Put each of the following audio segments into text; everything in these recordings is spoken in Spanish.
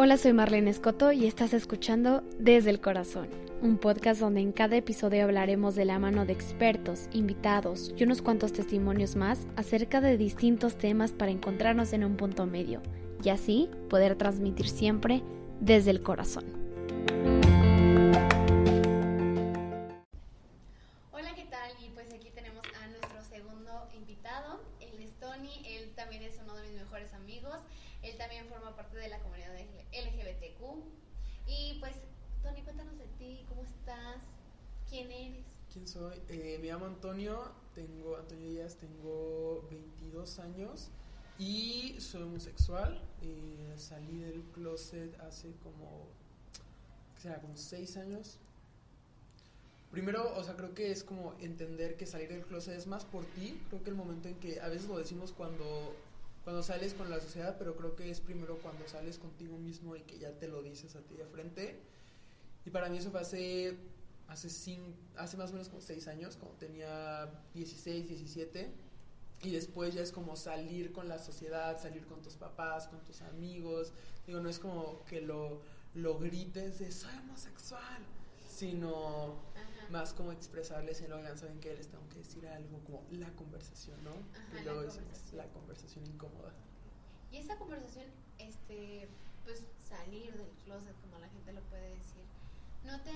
Hola, soy Marlene Escoto y estás escuchando Desde el Corazón, un podcast donde en cada episodio hablaremos de la mano de expertos, invitados y unos cuantos testimonios más acerca de distintos temas para encontrarnos en un punto medio y así poder transmitir siempre desde el corazón. Hola, ¿qué tal? Y pues aquí tenemos a nuestro segundo invitado. Él es Tony, él también es uno de mis mejores amigos. Él también forma parte de la comunidad LGBTQ. Y pues, Tony, cuéntanos de ti, ¿cómo estás? ¿Quién eres? ¿Quién soy? Me llamo Antonio Díaz, tengo 22 años y soy homosexual. Salí del closet hace como 6 años. Primero, creo que es como entender que salir del closet es más por ti. Creo que el momento en que, a veces lo decimos cuando sales con la sociedad, pero creo que es primero cuando sales contigo mismo y que ya te lo dices a ti de frente. Y para mí eso fue hace más o menos como 6 años, cuando tenía 16, 17. Y después ya es como salir con la sociedad, salir con tus papás, con tus amigos. Digo, no es como que lo grites de soy homosexual, sino más como expresarles y luego saben que les tengo que decir algo, como la conversación, ¿no? Ajá, y luego decimos la conversación incómoda. Y esa conversación, pues salir del closet, como la gente lo puede decir, ¿no te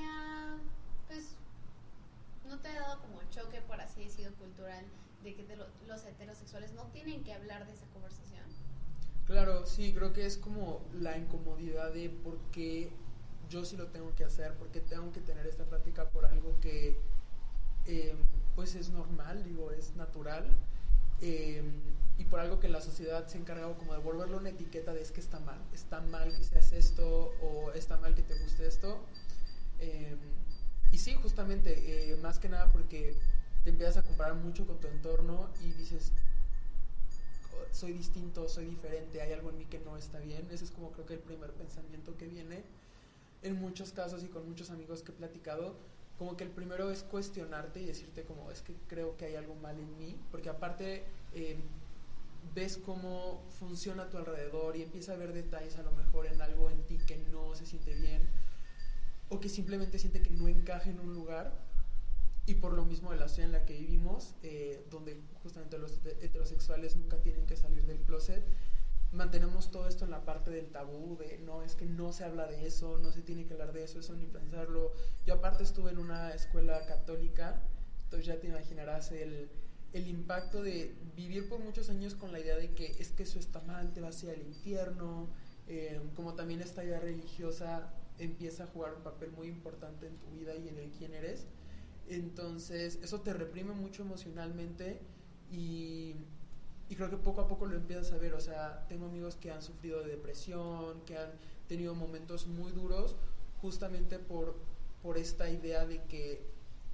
ha dado como choque, por así decirlo, cultural, de que los heterosexuales no tienen que hablar de esa conversación? Claro, sí, creo que es como la incomodidad de por qué yo sí lo tengo que hacer, porque tengo que tener esta práctica por algo que pues es normal, es natural, y por algo que la sociedad se ha encargado como de volverlo una etiqueta de es que está mal que seas esto, o está mal que te guste esto. Y sí, justamente, más que nada porque te empiezas a comparar mucho con tu entorno y dices, soy distinto, soy diferente, hay algo en mí que no está bien. Ese es como creo que el primer pensamiento que viene en muchos casos y con muchos amigos que he platicado. Como que el primero es cuestionarte y decirte como es que creo que hay algo mal en mí, porque aparte ves cómo funciona a tu alrededor y empieza a ver detalles a lo mejor en algo en ti que no se siente bien o que simplemente siente que no encaja en un lugar. Y por lo mismo de la sociedad en la que vivimos, donde justamente los heterosexuales nunca tienen que salir del closet, mantenemos todo esto en la parte del tabú, de no, es que no se habla de eso, no se tiene que hablar de eso ni pensarlo. Yo aparte estuve en una escuela católica, entonces ya te imaginarás el impacto de vivir por muchos años con la idea de que es que eso está mal, te vas a ir al infierno, como también esta idea religiosa empieza a jugar un papel muy importante en tu vida y en el quién eres. Entonces eso te reprime mucho emocionalmente y creo que poco a poco lo empiezas a ver. O sea, tengo amigos que han sufrido de depresión, que han tenido momentos muy duros justamente por esta idea de que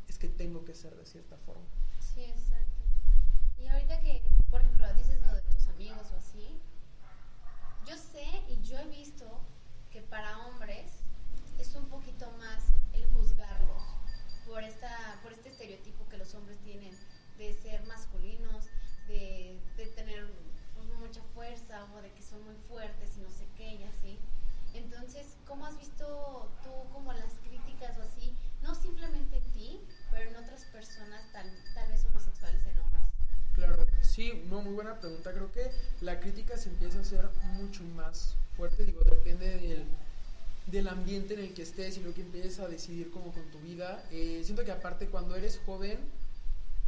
es que tengo que ser de cierta forma. Sí, exacto. Y ahorita que, por ejemplo, dices lo de tus amigos o así, yo sé y yo he visto que para hombres es un poquito más el juzgarlos por este estereotipo que los hombres tienen de ser masculinos, de tener pues, mucha fuerza o de que son muy fuertes y no sé qué y así. Entonces, ¿cómo has visto tú como las críticas o así, no simplemente en ti, pero en otras personas tal vez homosexuales en hombres? Claro, sí, no, muy buena pregunta. Creo que la crítica se empieza a hacer mucho más fuerte, depende del ambiente en el que estés y lo que empieces a decidir como con tu vida. Siento que aparte cuando eres joven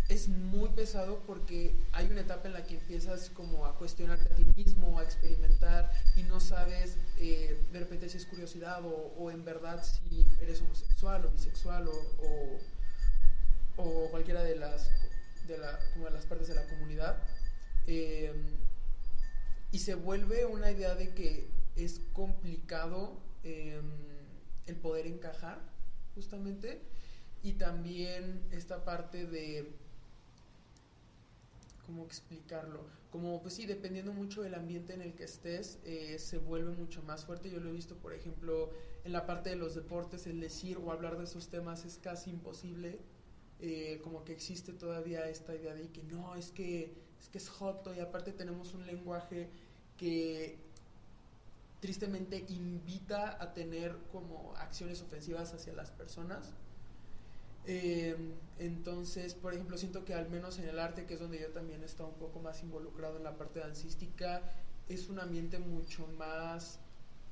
es muy pesado porque hay una etapa en la que empiezas como a cuestionarte a ti mismo, a experimentar y no sabes de repente si es curiosidad o en verdad si eres homosexual o bisexual o cualquiera de las partes de la comunidad. Y se vuelve una idea de que es complicado el poder encajar justamente, y también esta parte de ¿cómo explicarlo? Como pues sí, dependiendo mucho del ambiente en el que estés, se vuelve mucho más fuerte. Yo lo he visto, por ejemplo, en la parte de los deportes, el decir o hablar de esos temas es casi imposible. Como que existe todavía esta idea de que no, es que es joto, y aparte tenemos un lenguaje que tristemente invita a tener como acciones ofensivas hacia las personas. Entonces, por ejemplo, siento que al menos en el arte, que es donde yo también he estado un poco más involucrado en la parte dancística, es un ambiente mucho más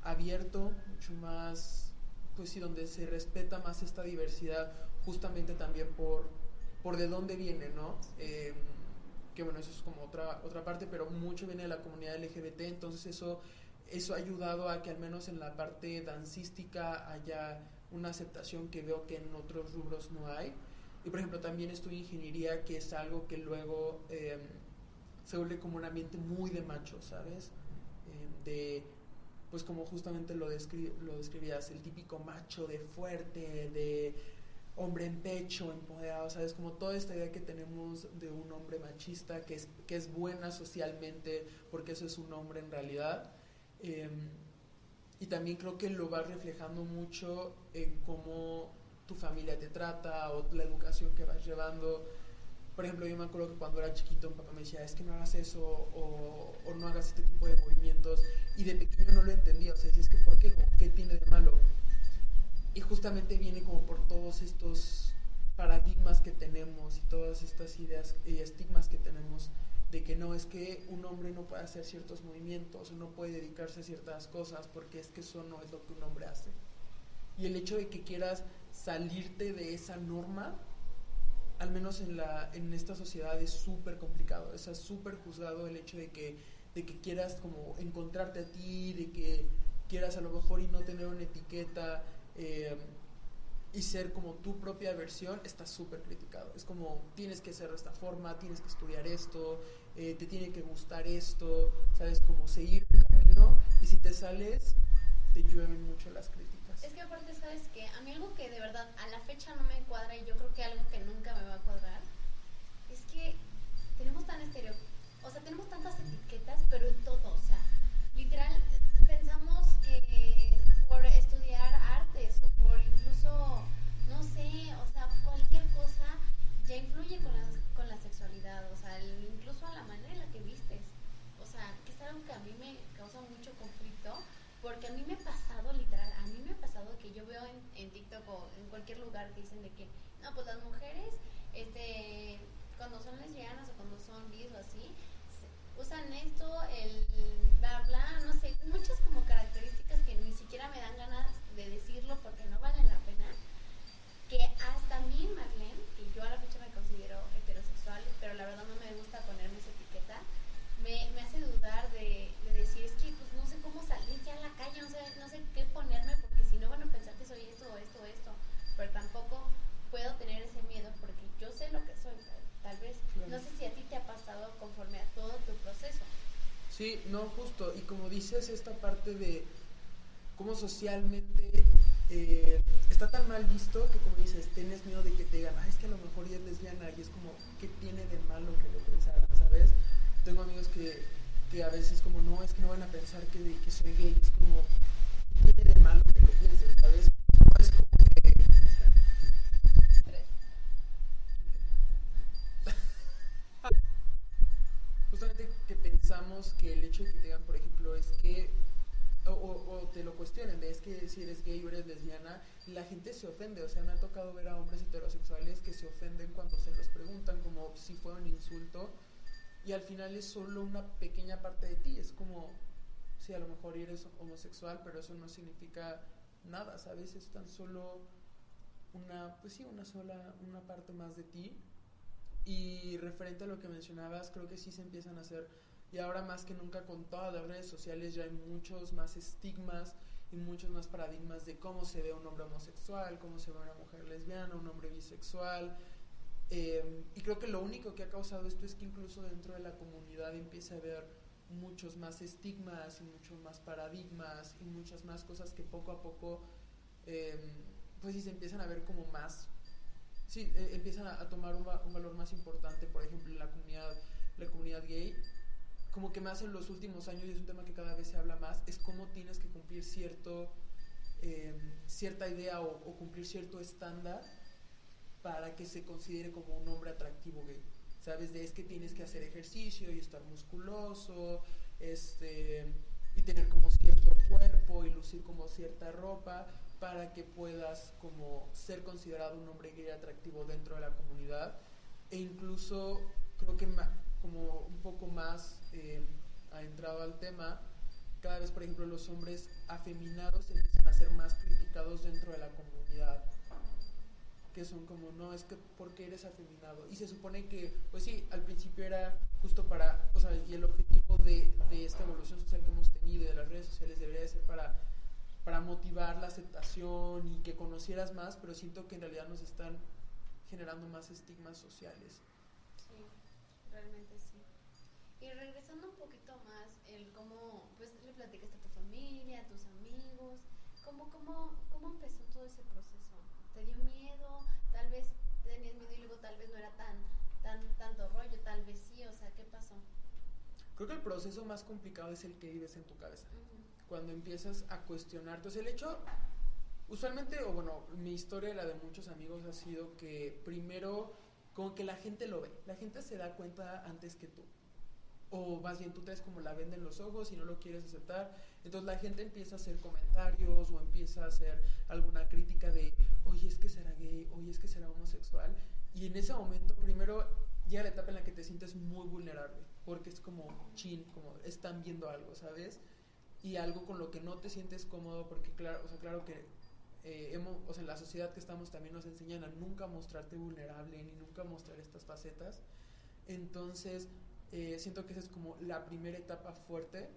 abierto, mucho más, pues sí, donde se respeta más esta diversidad, justamente también por de dónde viene, ¿no? Que bueno, eso es como otra parte, pero mucho viene de la comunidad LGBT, entonces eso ha ayudado a que al menos en la parte dancística haya una aceptación que veo que en otros rubros no hay. Y por ejemplo también estudio ingeniería, que es algo que luego se vuelve como un ambiente muy de macho, ¿sabes? De, pues como justamente lo describías, el típico macho de fuerte, de hombre en pecho, empoderado, ¿sabes? Como toda esta idea que tenemos de un hombre machista que es buena socialmente, porque eso es un hombre en realidad. Y también creo que lo vas reflejando mucho en cómo tu familia te trata o la educación que vas llevando. Por ejemplo, yo me acuerdo que cuando era chiquito mi papá me decía, es que no hagas eso o no hagas este tipo de movimientos, y de pequeño no lo entendía, o sea, es que ¿por qué? ¿Qué tiene de malo? Y justamente viene como por todos estos paradigmas que tenemos y todas estas ideas y estigmas que tenemos de que no, es que un hombre no puede hacer ciertos movimientos o no puede dedicarse a ciertas cosas porque es que eso no es lo que un hombre hace. Y el hecho de que quieras salirte de esa norma, al menos en esta sociedad, es súper complicado, es súper juzgado el hecho de que quieras como encontrarte a ti, de que quieras a lo mejor y no tener una etiqueta, y ser como tu propia versión, está súper criticado. Es como, tienes que ser de esta forma, tienes que estudiar esto, te tiene que gustar esto, ¿sabes? Como seguir un camino, y si te sales, te llueven mucho las críticas. Es que aparte, ¿sabes qué? A mí algo que de verdad a la fecha no me cuadra, y yo creo que algo que nunca me va a cuadrar, es que tenemos tenemos tantas etiquetas, pero en todo, o sea, literal, pensamos que por estudiar artes o por incluso, no sé, o sea, cualquier cosa ya influye con la sexualidad, o sea, incluso a la manera en la que vistes, o sea, que es algo que a mí me causa mucho conflicto, porque a mí me ha pasado, literal, a mí me ha pasado que yo veo en TikTok o en cualquier lugar que dicen de que, no, pues las mujeres, cuando son lesbianas o cuando son bis o así, usan esto, el bla bla, no sé, muchas como características que ni siquiera me dan ganas de decirlo porque no valen la pena, que hasta a mí, Marlene, que yo a la fecha me considero heterosexual, pero la verdad no me gusta ponerme esa etiqueta, me hace dudar de decir, es que pues no sé cómo salir ya a la calle, no sé qué ponerme, porque si no van a pensar que soy esto, pero tampoco puedo tener ese miedo porque yo sé lo que soy, tal vez. Claro. No sé si a ti te ha pasado conforme a todo tu proceso. Sí, no, justo, y como dices, esta parte de cómo socialmente está tan mal visto que, como dices, tienes miedo de que te digan, es que a lo mejor ella es lesbiana, y es como, ¿qué tiene de malo que lo pensaran, sabes? Tengo amigos que a veces como, no, es que no van a pensar que soy gay, es como, ¿qué tiene de malo que lo piensen, sabes? No es como que... Justamente que pensamos que el hecho de que te digan, por ejemplo, es que o te lo cuestionen, de es que si eres gay o eres lesbiana, la gente se ofende. O sea, me ha tocado ver a hombres heterosexuales que se ofenden cuando se los preguntan, como si fuera un insulto, y al final es solo una pequeña parte de ti. Es como, sí, a lo mejor eres homosexual, pero eso no significa nada, ¿sabes? Es tan solo una parte más de ti. Y referente a lo que mencionabas, creo que sí se empiezan a hacer, y ahora más que nunca con todas las redes sociales ya hay muchos más estigmas y muchos más paradigmas de cómo se ve un hombre homosexual, cómo se ve una mujer lesbiana, un hombre bisexual, y creo que lo único que ha causado esto es que incluso dentro de la comunidad empieza a haber muchos más estigmas y muchos más paradigmas y muchas más cosas que poco a poco pues sí se empiezan a ver como más, sí, empiezan a tomar un valor más importante. Por ejemplo, en la comunidad gay, como que más en los últimos años, y es un tema que cada vez se habla más, es cómo tienes que cumplir cierta idea o cumplir cierto estándar para que se considere como un hombre atractivo gay, ¿sabes? Es que tienes que hacer ejercicio y estar musculoso, y y tener como cierto cuerpo y lucir como cierta ropa para que puedas como ser considerado un hombre gay atractivo dentro de la comunidad. E incluso creo que como un poco más adentrado al tema, cada vez, por ejemplo, los hombres afeminados empiezan a ser más criticados dentro de la comunidad, que son como, no, es que porque eres afeminado. Y se supone que, pues sí, al principio era justo para, o sea, y el objetivo de esta evolución social que hemos tenido y de las redes sociales debería de ser para motivar la aceptación y que conocieras más, pero siento que en realidad nos están generando más estigmas sociales. Sí, realmente sí. Y regresando un poquito más, el cómo, pues le platicaste a tu familia, a tus amigos, ¿cómo empezó todo ese proceso? ¿Te dio miedo? Tal vez tenías miedo y luego tal vez no era tanto rollo, tal vez sí, o sea, ¿qué pasó? Creo que el proceso más complicado es el que vives en tu cabeza. Cuando empiezas a cuestionarte, o sea, el hecho, usualmente, o bueno, mi historia y la de muchos amigos ha sido que primero, como que la gente lo ve, la gente se da cuenta antes que tú. O más bien tú traes como la venda en los ojos y no lo quieres aceptar, entonces la gente empieza a hacer comentarios o empieza a hacer alguna crítica de, oye, es que será gay, oye, es que será homosexual, y en ese momento primero llega la etapa en la que te sientes muy vulnerable, porque es como como están viendo algo, ¿sabes? Y algo con lo que no te sientes cómodo, porque claro, o sea, claro que o sea, en la sociedad que estamos también nos enseñan a nunca mostrarte vulnerable ni nunca mostrar estas facetas, entonces siento que esa es como la primera etapa fuerte.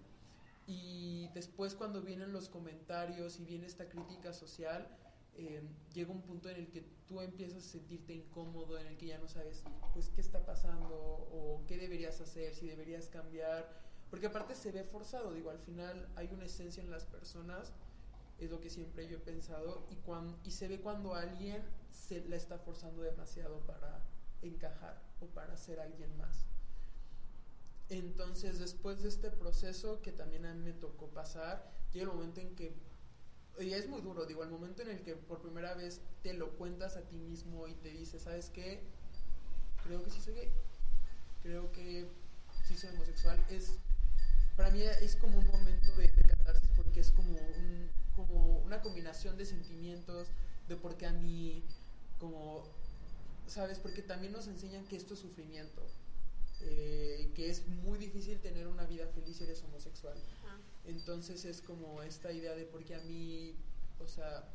Y después cuando vienen los comentarios y viene esta crítica social, llega un punto en el que tú empiezas a sentirte incómodo, en el que ya no sabes pues qué está pasando o qué deberías hacer, si deberías cambiar, porque aparte se ve forzado, digo, al final hay una esencia en las personas, es lo que siempre yo he pensado, y se ve cuando alguien se la está forzando demasiado para encajar o para ser alguien más. Entonces, después de este proceso que también a mí me tocó pasar, llega el momento en que, y es muy duro, digo, el momento en el que por primera vez te lo cuentas a ti mismo y te dices, ¿sabes qué? Creo que sí soy gay, creo que sí soy homosexual, para mí es como un momento de catarsis, porque es como una combinación de sentimientos, de por qué a mí, como, ¿sabes? Porque también nos enseñan que esto es sufrimiento. Que es muy difícil tener una vida feliz si eres homosexual. Entonces es como esta idea de por qué a mí, o sea,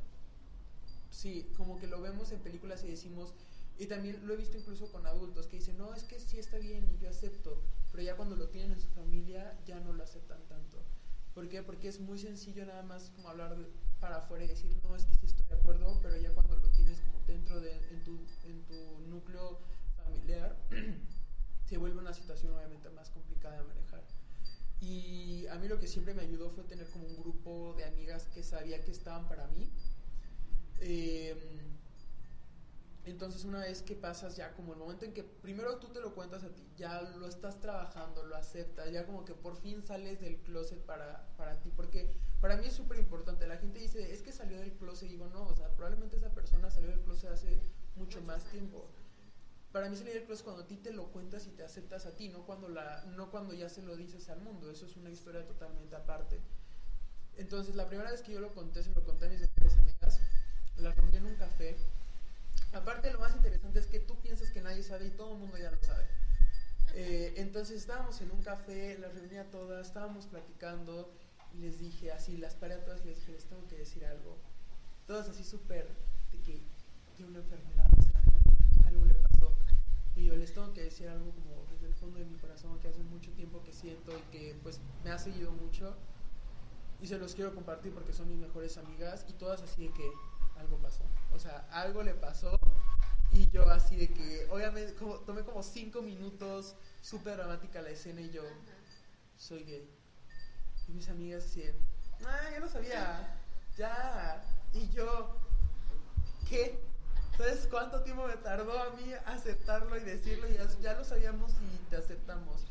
sí, como que lo vemos en películas y decimos, y también lo he visto incluso con adultos que dicen, no, es que sí está bien y yo acepto, pero ya cuando lo tienen en su familia ya no lo aceptan tanto. ¿Por qué? Porque es muy sencillo nada más como hablar para afuera y decir, no, es que sí estoy de acuerdo, pero ya cuando lo tienes como dentro en tu núcleo familiar se vuelve una situación obviamente más complicada de manejar. Y a mí lo que siempre me ayudó fue tener como un grupo de amigas que sabía que estaban para mí. Entonces una vez que pasas ya como el momento en que primero tú te lo cuentas a ti, ya lo estás trabajando, lo aceptas, ya como que por fin sales del closet para ti, porque para mí es súper importante. La gente dice, es que salió del closet, y digo, no, o sea, probablemente esa persona salió del closet hace mucho más tiempo. Para mí salir del closet cuando a ti te lo cuentas y te aceptas a ti, no cuando ya se lo dices al mundo. Eso es una historia totalmente aparte. Entonces la primera vez que yo lo conté, se lo conté a mis mejores amigas, las reuní en un café. Aparte, lo más interesante es que tú piensas que nadie sabe y todo el mundo ya lo sabe. Entonces estábamos en un café, las reuní a todas, estábamos platicando y les dije así, las paré a todas y les dije, les tengo que decir algo. Todas así súper de que tiene una enfermedad, o sea, algo le pasó. Y yo les tengo que decir algo como desde el fondo de mi corazón que hace mucho tiempo que siento y que pues me ha seguido mucho. Y se los quiero compartir porque son mis mejores amigas, y todas así de que algo pasó. O sea, algo le pasó, y yo así de que, obviamente, tomé como 5 minutos, súper dramática la escena, y yo, soy gay. Y mis amigas así de, ya lo sabía, ya. Y yo, ¿qué? ¿Sabes cuánto tiempo me tardó a mí aceptarlo y decirlo? Y ya lo sabíamos y te aceptamos.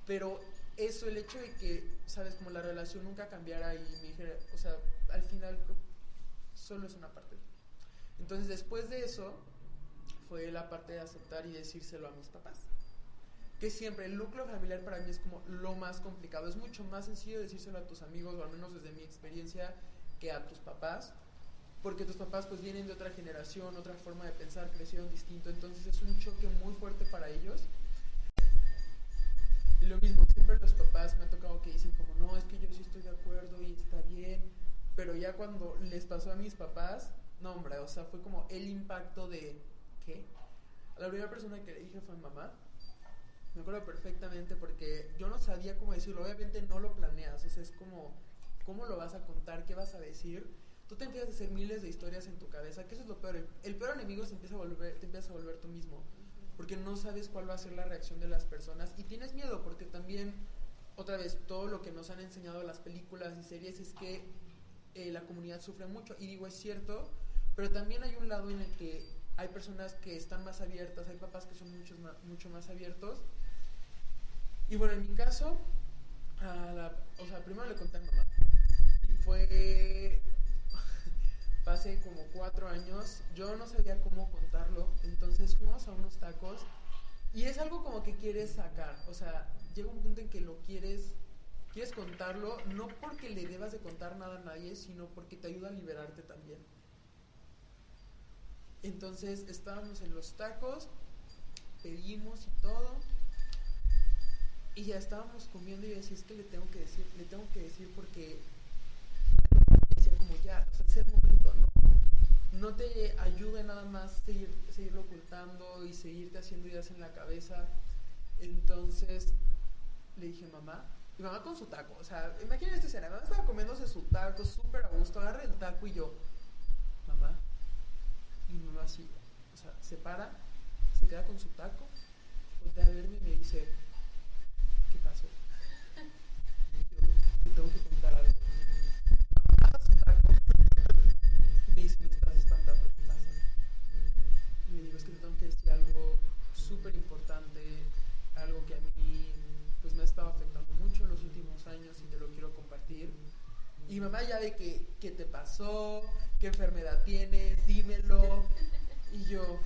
Pero eso, el hecho de que, ¿sabes? Como la relación nunca cambiara y me dijera, o sea, al final solo es una parte. Entonces después de eso fue la parte de aceptar y decírselo a mis papás. que siempre el núcleo familiar para mí es como lo más complicado. Es mucho más sencillo decírselo a tus amigos, o al menos desde mi experiencia, que a tus papás, porque tus papás pues vienen de otra generación, otra forma de pensar, crecieron distinto, entonces es un choque muy fuerte para ellos. Y lo mismo, siempre los papás me ha tocado que dicen como, no, es que yo sí estoy de acuerdo y está bien, pero ya cuando les pasó a mis papás, no hombre, o sea, fue como el impacto de, ¿qué? A la primera persona que le dije fue mamá. Me acuerdo perfectamente porque yo no sabía cómo decirlo, obviamente no lo planeas, o sea, es como, ¿cómo lo vas a contar? ¿Qué vas a decir? Tú te empiezas a hacer miles de historias en tu cabeza, que eso es lo peor, el peor enemigo te empieza a volver tú mismo, porque no sabes cuál va a ser la reacción de las personas y tienes miedo, porque también, otra vez, todo lo que nos han enseñado las películas y series es que la comunidad sufre mucho, y digo, es cierto, pero también hay un lado en el que hay personas que están más abiertas, hay papás que son mucho más abiertos. Y bueno, en mi caso, primero le conté a mi mamá. Y fue hace como 4 años, yo no sabía cómo contarlo, entonces fuimos a unos tacos y es algo como que quieres sacar, o sea, llega un punto en que lo quieres contarlo, no porque le debas de contar nada a nadie, sino porque te ayuda a liberarte también. Entonces estábamos en los tacos, pedimos y todo, y ya estábamos comiendo y yo decía, es que le tengo que decir porque decía como ya, o sea, es el momento, no te ayude nada más seguirlo ocultando y seguirte haciendo ideas en la cabeza. Entonces le dije, mamá, y mamá con su taco, o sea, imagínate esta escena, mamá estaba comiéndose su taco súper a gusto, agarra el taco y yo, mamá, y mi mamá así, o sea, se para, se queda con su taco, voltea a verme y me dice, ¿qué pasó? Y yo, te tengo que contar algo. Agarra su taco y me dice, me estás espantando, ¿qué pasa? Y le digo, es que te tengo que decir algo súper importante, algo que a mí pues me ha estado afectando mucho en los últimos años y te lo quiero compartir. Y mamá ya ve qué te pasó, qué enfermedad tienes, dímelo. Y yo,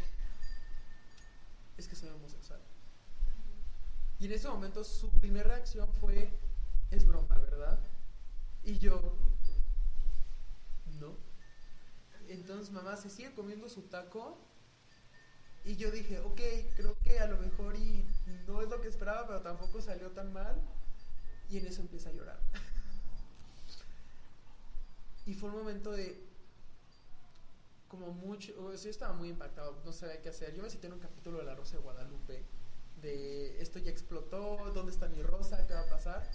es que soy homosexual. Y en ese momento su primera reacción fue, es broma, ¿verdad? Y yo, no. Entonces mamá se sigue comiendo su taco y yo dije, ok, creo que a lo mejor y no es lo que esperaba, pero tampoco salió tan mal. Y en eso empieza a llorar. Y fue un momento de como mucho, yo estaba muy impactado, no sabía qué hacer. Yo me cité en un capítulo de La Rosa de Guadalupe, de esto ya explotó, ¿dónde está mi rosa? ¿Qué va a pasar?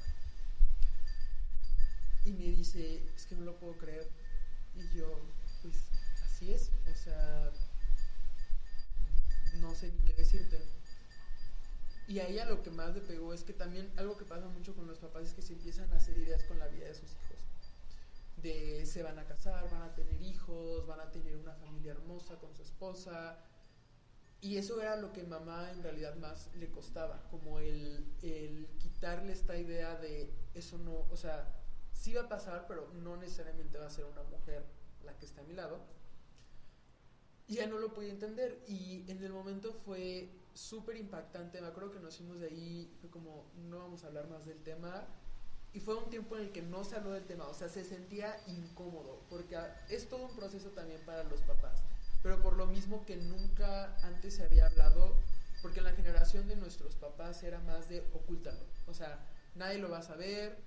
Y me dice, es que no lo puedo creer. Y yo, pues así es, o sea, no sé ni qué decirte. Y a ella lo que más le pegó es que también algo que pasa mucho con los papás es que se empiezan a hacer ideas con la vida de sus hijos. De se van a casar, van a tener hijos, van a tener una familia hermosa con su esposa. Y eso era lo que mamá en realidad más le costaba, como el quitarle esta idea de eso no, o sea, sí va a pasar, pero no necesariamente va a ser una mujer la que está a mi lado. Y ella no lo podía entender y en el momento fue súper impactante. Me acuerdo que nos fuimos de ahí, fue como, no vamos a hablar más del tema. Y fue un tiempo en el que no se habló del tema, o sea, se sentía incómodo, porque es todo un proceso también para los papás, pero por lo mismo que nunca antes se había hablado, porque en la generación de nuestros papás era más de ocúltalo, o sea, nadie lo va a saber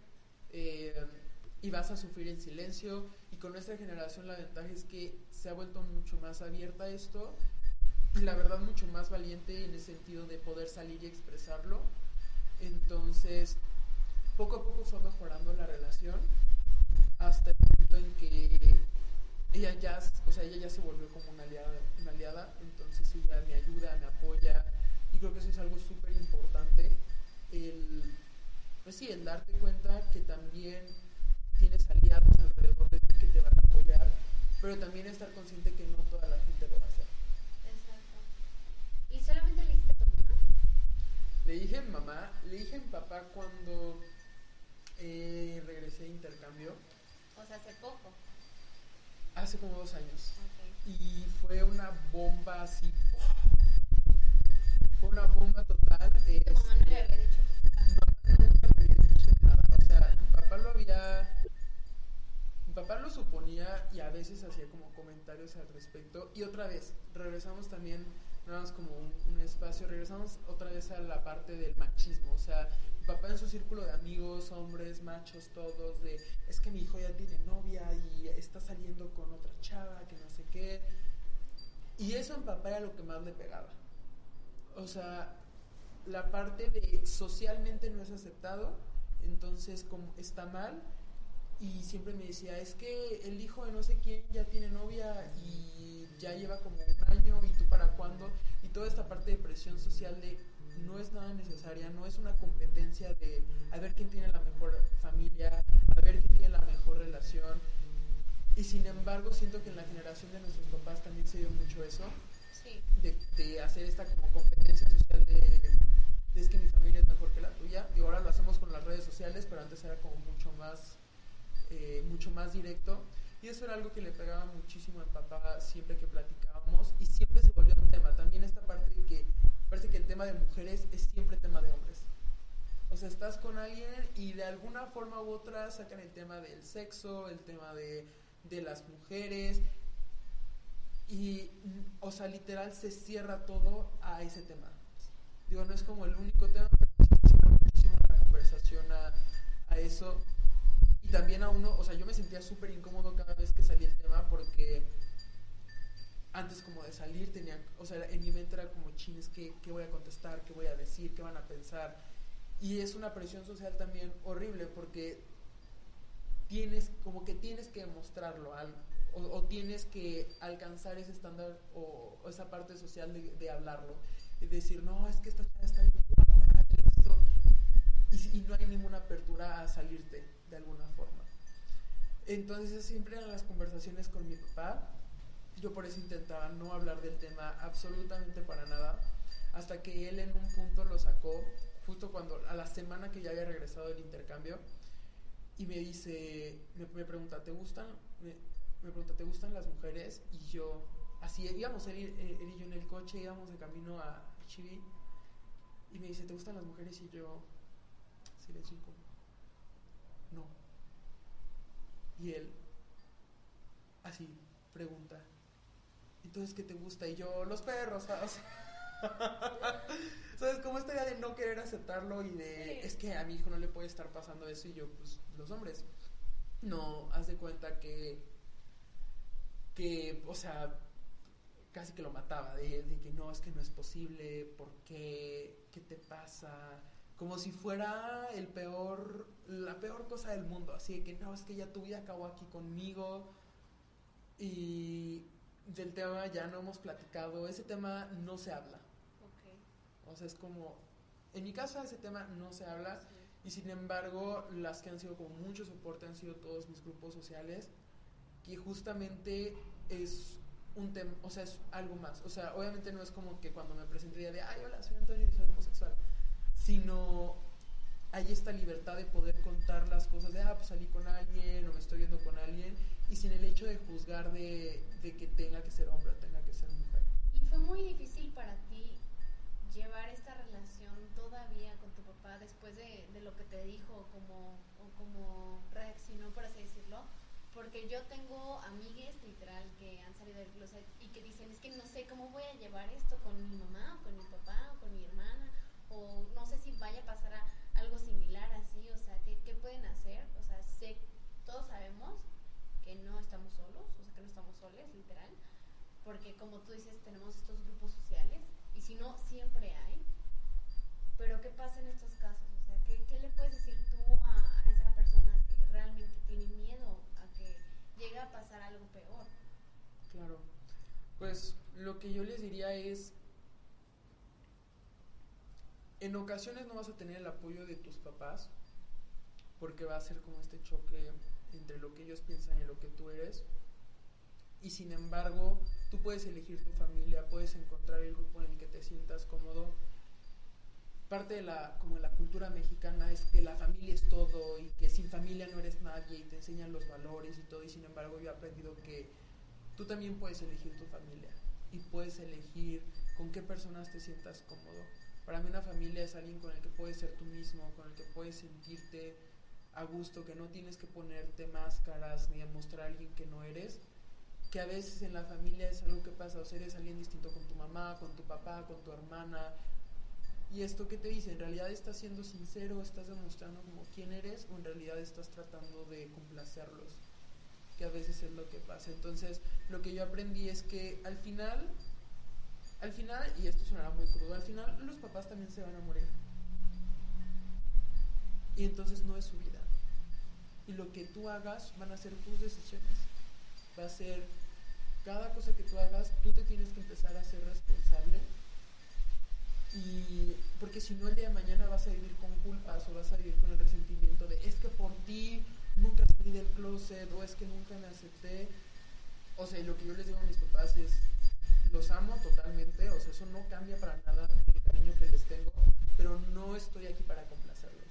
y vas a sufrir en silencio, y con nuestra generación la ventaja es que se ha vuelto mucho más abierta a esto, y la verdad mucho más valiente en el sentido de poder salir y expresarlo. Entonces poco a poco fue mejorando la relación hasta el punto en que ella ya se volvió como una aliada, entonces ella me ayuda, me apoya, y creo que eso es algo súper importante, el darte cuenta que también tienes aliados alrededor de ti que te van a apoyar, pero también estar consciente que no toda la gente lo va a hacer. Exacto. ¿Y solamente le dijiste a tu mamá? Le dije a mi mamá, le dije a mi papá cuando regresé de intercambio. O sea, hace poco. Hace como 2 años. Okay. Y fue una bomba así. Fue una bomba total. Tu mamá no le había dicho a tu papá. Mi mamá nunca me había dicho nada. O sea, mi papá lo suponía y a veces hacía como comentarios al respecto. Y otra vez, regresamos también, nada más como un espacio, regresamos otra vez a la parte del machismo. O sea, mi papá en su círculo de amigos, hombres, machos, todos, de es que mi hijo ya tiene novia y está saliendo con otra chava, que no sé qué. Y eso en papá era lo que más le pegaba. O sea, la parte de socialmente no es aceptado, entonces como está mal. Y siempre me decía, es que el hijo de no sé quién ya tiene novia y ya lleva como un año y tú para cuándo. Y toda esta parte de presión social de no es nada necesaria, no es una competencia de a ver quién tiene la mejor familia, a ver quién tiene la mejor relación. Y sin embargo siento que en la generación de nuestros papás también se dio mucho eso. Sí. De hacer esta como competencia social de es que mi familia es mejor que la tuya. Y ahora lo hacemos con las redes sociales, pero antes era como mucho más directo. Y eso era algo que le pegaba muchísimo al papá siempre que platicábamos y siempre se volvió un tema. También esta parte de que parece que el tema de mujeres es siempre tema de hombres. O sea, estás con alguien y de alguna forma u otra sacan el tema del sexo, el tema de las mujeres. Y, o sea, literal se cierra todo a ese tema. Digo, no es como el único tema, pero sí se cierra muchísimo la conversación a eso. Y también a uno, o sea, yo me sentía súper incómodo cada vez que salía el tema porque antes como de salir tenía, o sea, en mi mente era como chines, ¿qué voy a contestar? ¿Qué voy a decir? ¿Qué van a pensar? Y es una presión social también horrible porque tienes que demostrarlo o tienes que alcanzar ese estándar o esa parte social de hablarlo y decir, no, es que esta chava está bien guapa y esto, y no hay ninguna apertura a salirte de alguna forma. Entonces siempre en las conversaciones con mi papá, yo por eso intentaba no hablar del tema absolutamente para nada, hasta que él en un punto lo sacó, justo cuando, a la semana que ya había regresado del intercambio, y me dice, me pregunta, ¿te gustan las mujeres? Y yo, así íbamos él y yo en el coche, íbamos de camino a Chibi, y me dice, ¿te gustan las mujeres? Y yo, silencio incómodo, no. Y él, así, pregunta, entonces, ¿qué te gusta? Y yo, los perros, ¿sabes? ¿Sabes? Como esta idea de no querer aceptarlo y de, sí, es que a mi hijo no le puede estar pasando eso. Y yo, pues, los hombres. No, haz de cuenta que o sea, casi que lo mataba, de que no, es que no es posible, ¿por qué? ¿Qué te pasa? Como si fuera la peor cosa del mundo, así de que no, es que ya tu vida acabó aquí conmigo. Y del tema ya no hemos platicado, ese tema no se habla. Okay. O sea, es como, en mi caso ese tema no se habla, sí. Y sin embargo las que han sido como mucho soporte han sido todos mis grupos sociales, que justamente es un tema, o sea, es algo más. O sea, obviamente no es como que cuando me presenté de, ay, hola, soy Antonio y soy homosexual, sino hay esta libertad de poder contar las cosas de, pues salí con alguien o me estoy viendo con alguien, y sin el hecho de juzgar de que tenga que ser hombre o tenga que ser mujer. ¿Y fue muy difícil para ti llevar esta relación todavía con tu papá después de lo que te dijo o como reaccionó, por así decirlo? Porque yo tengo amigues literal que han salido del closet y que dicen, es que no sé cómo voy a llevar esto con mi mamá o con mi papá o con mi hermana, o no sé si vaya a pasar algo similar así, o sea, ¿qué pueden hacer? O sea, todos sabemos que no estamos solos, o sea, que no estamos soles, literal, porque como tú dices, tenemos estos grupos sociales, y si no, siempre hay. Pero ¿qué pasa en estos casos? O sea, ¿qué le puedes decir tú a esa persona que realmente tiene miedo a que llegue a pasar algo peor? Claro, pues lo que yo les diría es, en ocasiones no vas a tener el apoyo de tus papás, porque va a ser como este choque entre lo que ellos piensan y lo que tú eres. Y sin embargo, tú puedes elegir tu familia, puedes encontrar el grupo en el que te sientas cómodo. Parte de la cultura mexicana es que la familia es todo y que sin familia no eres nadie, y te enseñan los valores y todo. Y sin embargo, yo he aprendido que tú también puedes elegir tu familia y puedes elegir con qué personas te sientas cómodo. Para mí una familia es alguien con el que puedes ser tú mismo, con el que puedes sentirte a gusto, que no tienes que ponerte máscaras ni demostrar a alguien que no eres, que a veces en la familia es algo que pasa, o sea, eres alguien distinto con tu mamá, con tu papá, con tu hermana, y esto que te dice, ¿en realidad estás siendo sincero, estás demostrando como quién eres, o en realidad estás tratando de complacerlos? Que a veces es lo que pasa. Entonces, lo que yo aprendí es que al final, y esto sonará muy crudo, al final los papás también se van a morir. Y entonces no es su vida. Y lo que tú hagas van a ser tus decisiones. Va a ser, cada cosa que tú hagas, tú te tienes que empezar a ser responsable. Y porque si no, el día de mañana vas a vivir con culpas o vas a vivir con el resentimiento de es que por ti nunca salí del closet o es que nunca me acepté. O sea, lo que yo les digo a mis papás es, los amo totalmente, o sea, eso no cambia para nada el cariño que les tengo, pero no estoy aquí para complacerlos.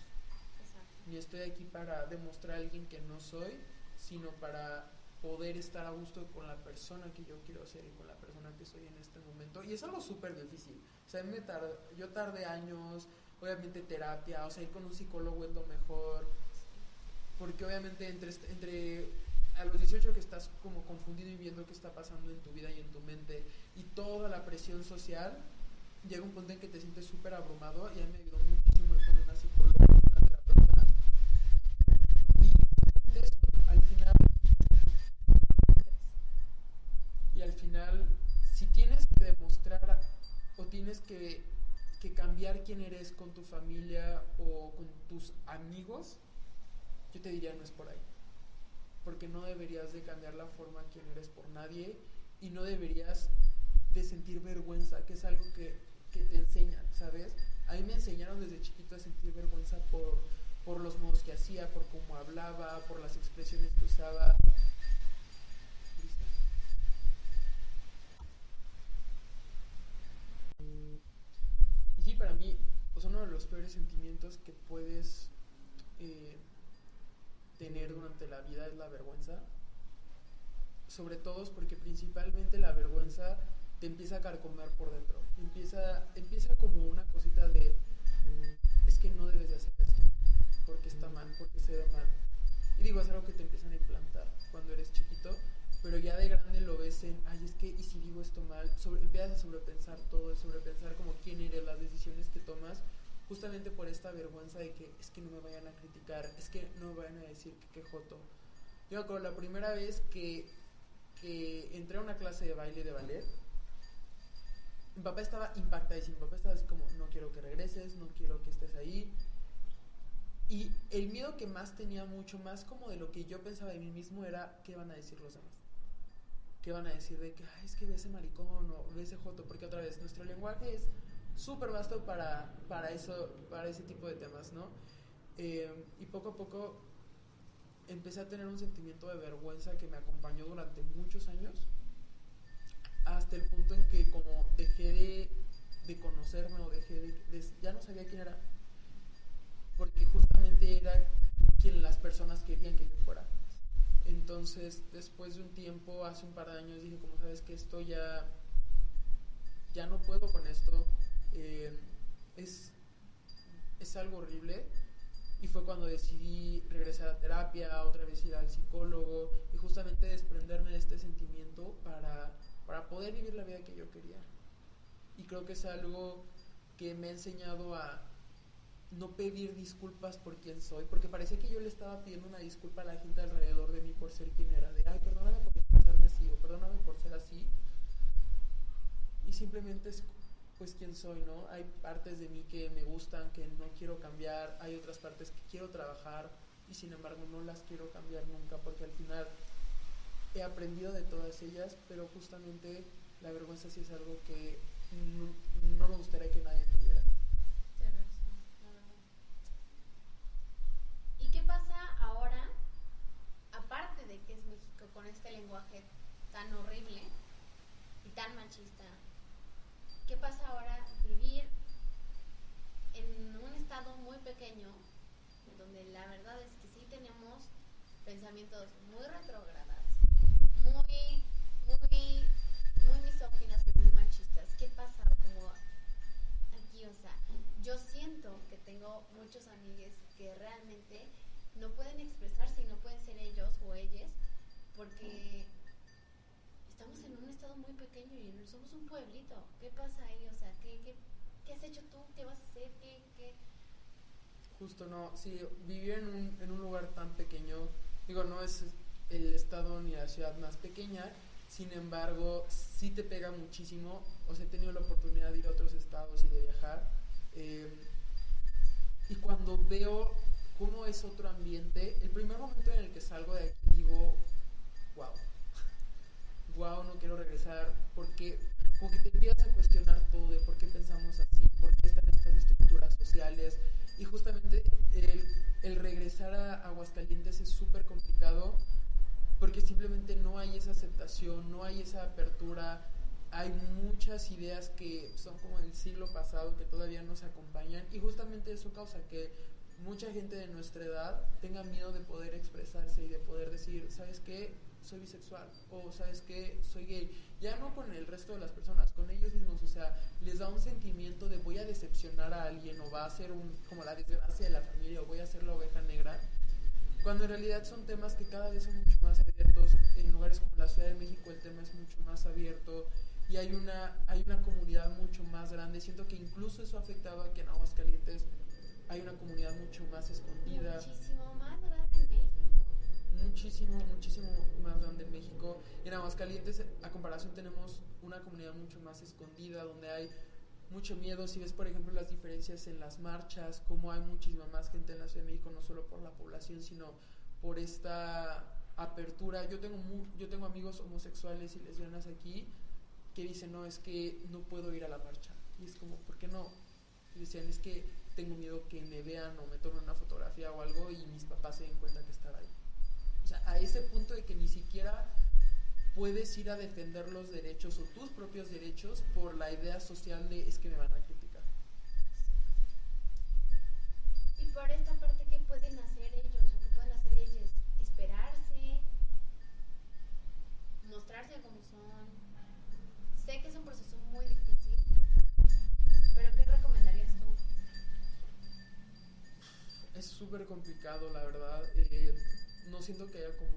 Exacto. Ni estoy aquí para demostrar a alguien que no soy, sino para poder estar a gusto con la persona que yo quiero ser y con la persona que soy en este momento. Y es algo súper difícil. O sea, yo tardé años, obviamente terapia, o sea, ir con un psicólogo es lo mejor, porque obviamente entre a los 18 que estás como confundido y viendo qué está pasando en tu vida y en tu mente y toda la presión social, llega un punto en que te sientes súper abrumado, y a mí me ayudó muchísimo ir con una psicóloga, una terapeuta, y al final si tienes que demostrar o tienes que cambiar quién eres con tu familia o con tus amigos, yo te diría no es por ahí, porque no deberías de cambiar la forma quién eres por nadie, y no deberías de sentir vergüenza, que es algo que te enseñan, ¿sabes? A mí me enseñaron desde chiquito a sentir vergüenza por los modos que hacía, por cómo hablaba, por las expresiones que usaba. Y sí, para mí, pues uno de los peores sentimientos que puedes tener durante la vida es la vergüenza. Sobre todo porque principalmente la vergüenza te empieza a carcomer por dentro. Empieza como una cosita de es que no debes de hacer esto, porque está mal, porque se ve mal. Y digo, es algo que te empiezan a implantar cuando eres chiquito, pero ya de grande lo ves en, ay, es que, ¿y si digo esto mal? Empiezas a sobrepensar todo, sobrepensar como quién eres, las decisiones que tomas, justamente por esta vergüenza de que es que no me vayan a criticar, es que no me vayan a decir que qué joto. Yo me acuerdo la primera vez que entré a una clase de baile de ballet, mi papá estaba impactadísimo, mi papá estaba así como, no quiero que regreses, no quiero que estés ahí. Y el miedo que más tenía, mucho más como de lo que yo pensaba de mí mismo, era qué van a decir los demás. ¿Qué van a decir de que, ay, es que ve ese maricón o ve ese joto? Porque otra vez, nuestro lenguaje es súper vasto para ese tipo de temas, ¿no? Y poco a poco empecé a tener un sentimiento de vergüenza que me acompañó durante muchos años, hasta el punto en que como dejé de conocerme o ya no sabía quién era, porque justamente era quien las personas querían que yo fuera. Entonces, después de un tiempo, hace un par de años, dije, como sabes que esto ya no puedo con esto, es algo horrible. Y fue cuando decidí regresar a terapia, otra vez ir al psicólogo y justamente desprenderme de este sentimiento para poder vivir la vida que yo quería. Y creo que es algo que me ha enseñado a no pedir disculpas por quién soy, porque parecía que yo le estaba pidiendo una disculpa a la gente alrededor de mí por ser quien era, de ay, perdóname por expresarme así, o perdóname por ser así, y simplemente es pues quién soy, ¿no? Hay partes de mí que me gustan, que no quiero cambiar, hay otras partes que quiero trabajar y sin embargo no las quiero cambiar nunca, porque al final he aprendido de todas ellas, pero justamente la vergüenza sí es algo que no me gustaría que nadie tuviera. ¿Y qué pasa ahora, aparte de que es México con este lenguaje tan horrible y tan machista? ¿Qué pasa ahora vivir en un estado muy pequeño, donde la verdad es que sí tenemos pensamientos muy retrógradas, muy misóginas y muy machistas? ¿Qué pasa como aquí sí, o sea, yo siento que tengo muchos amigues que realmente no pueden expresarse y no pueden ser ellos o ellas porque estamos en un estado muy pequeño y somos un pueblito. ¿Qué pasa ahí? O sea, ¿qué has hecho tú? ¿Qué vas a hacer? ¿Qué? Justo no, sí, vivir en un lugar tan pequeño, digo, no es el estado ni la ciudad más pequeña, sin embargo, sí te pega muchísimo. O sea, he tenido la oportunidad de ir a otros estados y de viajar, y cuando veo cómo es otro ambiente, el primer momento en el que salgo de aquí digo, wow, no quiero regresar, porque como que te empiezas a cuestionar todo de por qué pensamos así, por qué están estas estructuras sociales, y justamente el regresar a Aguascalientes es súper complicado porque simplemente no hay esa aceptación, no hay esa apertura, hay muchas ideas que son como del siglo pasado que todavía nos acompañan, y justamente eso causa que mucha gente de nuestra edad tenga miedo de poder expresarse y de poder decir, ¿sabes qué? Soy bisexual, o ¿sabes qué? Soy gay. Ya no con el resto de las personas, con ellos mismos. O sea, les da un sentimiento de voy a decepcionar a alguien, o va a ser como la desgracia de la familia, o voy a ser la oveja negra, cuando en realidad son temas que cada vez son mucho más abiertos. En lugares como la Ciudad de México el tema es mucho más abierto y hay una comunidad mucho más grande. Siento que incluso eso ha afectado a que en Aguascalientes hay una comunidad mucho más escondida. Muchísimo más grande en México. Muchísimo más grande en México. En Aguascalientes, a comparación, tenemos una comunidad mucho más escondida, donde hay mucho miedo. Si ves, por ejemplo, las diferencias en las marchas, como hay muchísima más gente en la Ciudad de México, no solo por la población, sino por esta apertura. Yo tengo amigos homosexuales y lesbianas aquí que dicen, no, es que no puedo ir a la marcha. Y es como, ¿por qué no? Y decían, es que tengo miedo que me vean o me tomen una fotografía o algo y mis papás se den cuenta que estaba ahí. O sea, a ese punto de que ni siquiera puedes ir a defender los derechos o tus propios derechos por la idea social de es que me van a criticar. Y por esta parte, ¿qué pueden hacer ellos o qué pueden hacer ellas? Esperarse, mostrarse como son. Sé que es un proceso muy difícil, pero ¿qué recomendarías tú? Es súper complicado, la verdad. No siento que haya como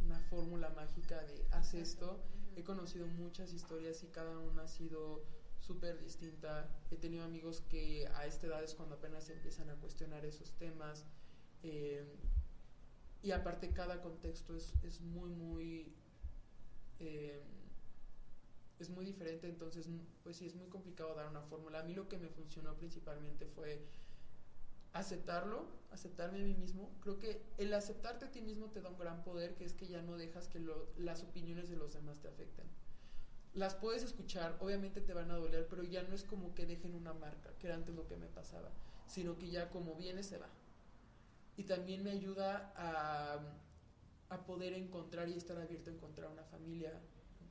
una fórmula mágica de haz esto. He conocido muchas historias y cada una ha sido súper distinta. He tenido amigos que a esta edad es cuando apenas empiezan a cuestionar esos temas, y aparte cada contexto es muy es muy diferente. Entonces pues sí, es muy complicado dar una fórmula. A mí lo que me funcionó principalmente fue aceptarme a mí mismo. Creo que el aceptarte a ti mismo te da un gran poder, que es que ya no dejas que las opiniones de los demás te afecten. Las puedes escuchar, obviamente te van a doler, pero ya no es como que dejen una marca, que era antes lo que me pasaba, sino que ya como viene se va. Y también me ayuda a poder encontrar y estar abierto a encontrar una familia,